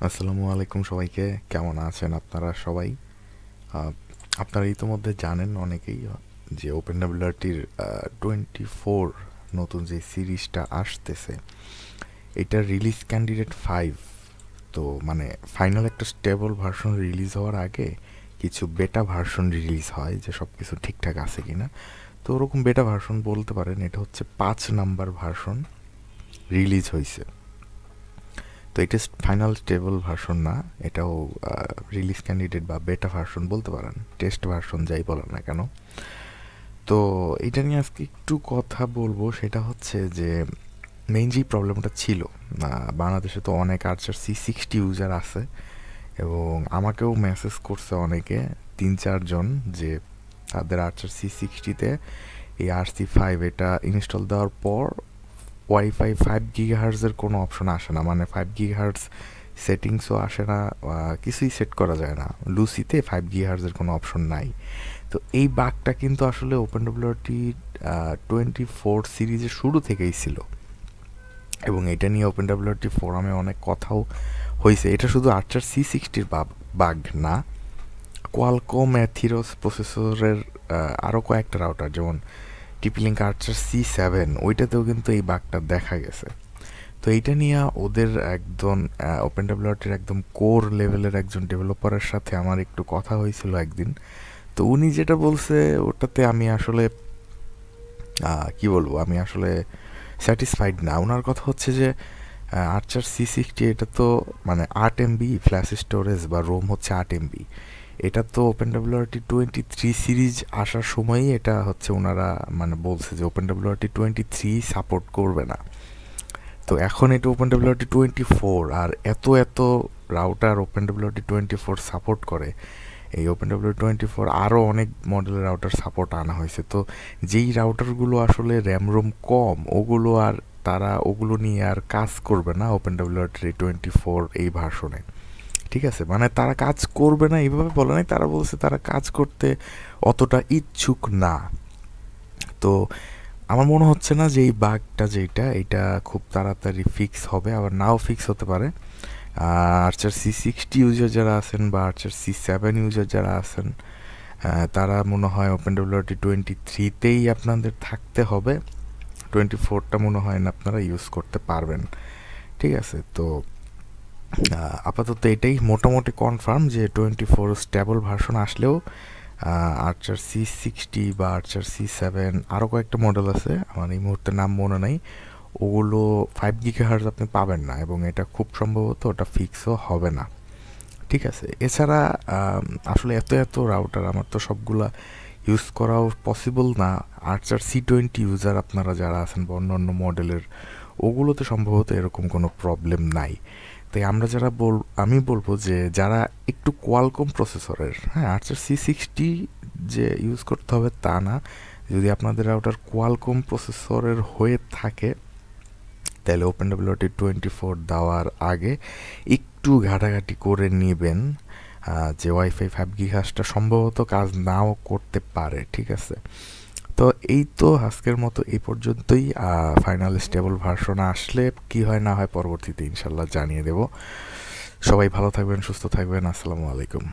আসসালামু আলাইকুম সবাইকে। কেমন আছেন আপনারা সবাই? আহ, আপনারা ইতোমধ্যে জানেন অনেকেই যে ওপেনডব্লিউআরটির 24 নতুন যে সিরিজটা আসতেছে, এটার রিলিজ ক্যান্ডিডেট 5। তো মানে ফাইনাল একটা স্টেবল ভার্সন রিলিজ হওয়ার আগে কিছু বেটা ভার্সন রিলিজ হয় যে সব কিছু ঠিকঠাক আছে কিনা। তো ওরকম বেটা ভার্সন বলতে পারেন, এটা হচ্ছে 5 নাম্বার ভার্সন রিলিজ হয়েছে। তো এটা ফাইনাল স্টেবল ভার্সন না, এটাও রিলিজ ক্যান্ডিডেট বা বেটা ভার্সন বলতে পারেন, টেস্ট ভার্সন যাই বলেন না কেন। তো এটা নিয়ে আজকে একটু কথা বলবো, সেটা হচ্ছে যে মেইন যেই প্রবলেমটা ছিল, বাংলাদেশে তো অনেক আর্চার C60 ইউজার আছে এবং আমাকেও মেসেজ করছে অনেকে, 3-4 জন, যে তাদের আর্চার C60-তে এই RC5 এটা ইনস্টল দেওয়ার পর ওয়াইফাই 5 GHz-এর কোনো অপশন আসে না, মানে 5 GHz সেটিংসও আসে না, কিছুই সেট করা যায় না। লুসিতে 5 GHz-এর কোনো অপশন নাই। তো এই বাগটা কিন্তু আসলে ওপেনডব্লিউআরটি 24 সিরিজের শুরু থেকেই ছিল এবং এটা নিয়ে ওপেনডব্লিউআরটি ফোরামে অনেক কথাও হয়েছে। এটা শুধু আর্চার C60-র বাগ না, কোয়ালকম এথিরোস প্রসেসরের আরও কয়েকটা রাউটার, যেমন টিপি-লিঙ্ক আর্চার C7, ওইটাতেও কিন্তু এই বাগটা দেখা গেছে। তো এইটা নিয়ে ওদের একজন ওপেনডব্লিউআরটির একদম কোর লেভেলের একজন ডেভেলপারের সাথে আমার একটু কথা হয়েছিল একদিন। তো উনি যেটা বলছে ওটাতে আমি আসলে কি বলবো, আমি আসলে স্যাটিসফাইড না। ওনার কথা হচ্ছে যে আর্চার C60 এটা তো মানে 8 MB ফ্ল্যাশ স্টোরেজ বা রোম হচ্ছে 8 MB। এটা তো ওপেনডব্লিউআরটি 23 সিরিজ আসার সময়ই এটা হচ্ছে ওনারা মানে বলছে যে ওপেনডব্লিউআরটি 23 সাপোর্ট করবে না। তো এখন এটা ওপেনডব্লিউআরটি 24, আর এত এত রাউটার ওপেনডব্লিউআরটি 24 সাপোর্ট করে। এই ওপেনডব্লিউআরটি 24 আরও অনেক মডেলের রাউটার সাপোর্ট আনা হয়েছে। তো যেই রাউটারগুলো আসলে র্যাম রোম কম, ওগুলো আর তারা ওগুলো নিয়ে আর কাজ করবে না ওপেনডব্লিউআরটি 24 এই ভার্সনে। ঠিক আছে, মানে তারা কাজ করবে না এইভাবে বলে নাই, তারা বলছে তারা কাজ করতে অতটা ইচ্ছুক না। তো আমার মনে হচ্ছে না যে এই বাগটা যেটা এটা খুব তাড়াতাড়ি ফিক্স হবে, আবার নাও ফিক্স হতে পারে। আর্চার C60 ইউজার যারা আছেন বা আর্চার C7 ইউজার যারা আছেন, তারা মনে হয় ওপেনডব্লিউআরটি 23-তেই আপনাদের থাকতে হবে। 24টা মনে হয় না আপনারা ইউজ করতে পারবেন। ঠিক আছে, তো আপাতত এটাই মোটামুটি কনফার্ম যে 24 স্টেবল ভার্সন আসলেও আর্চার C60 বা আর্চার C7 আরও কয়েকটা মডেল আছে, আমার এই মুহূর্তে নাম মনে নাই, ওগুলো 5 GHz আপনি পাবেন না এবং এটা খুব সম্ভবত ওটা ফিক্সও হবে না। ঠিক আছে, এছাড়া আসলে এত এত রাউটার আমার তো সবগুলা ইউজ করাও পসিবল না। আর্চার C20 ইউজার আপনারা যারা আছেন বা অন্য অন্য মডেলের, ওগুলোতে সম্ভবত এরকম কোনো প্রবলেম নাই। তাই আমরা যারা আমি বলবো যে যারা একটু কোয়ালকম প্রসেসরের, হ্যাঁ, আর্চার C60 যে ইউজ করতে হবে তা না, যদি আপনাদের রাউটার কোয়ালকম প্রসেসরের হয়ে থাকে তাহলে ওপেনডব্লিউআরটি 24 দেওয়ার আগে একটু ঘাটাঘাটি করে নেবেন। যে ওয়াইফাই 5 GHz সম্ভবত কাজ নাও করতে পারে। ঠিক আছে, তো এই তো আজকের মতো এই পর্যন্তই। ফাইনাল স্টেবল ভার্সন আসলে কি হয় না হয় পরবর্তীতে ইনশাল্লাহ জানিয়ে দেব। সবাই ভালো থাকবেন, সুস্থ থাকবেন। আসসালামু আলাইকুম।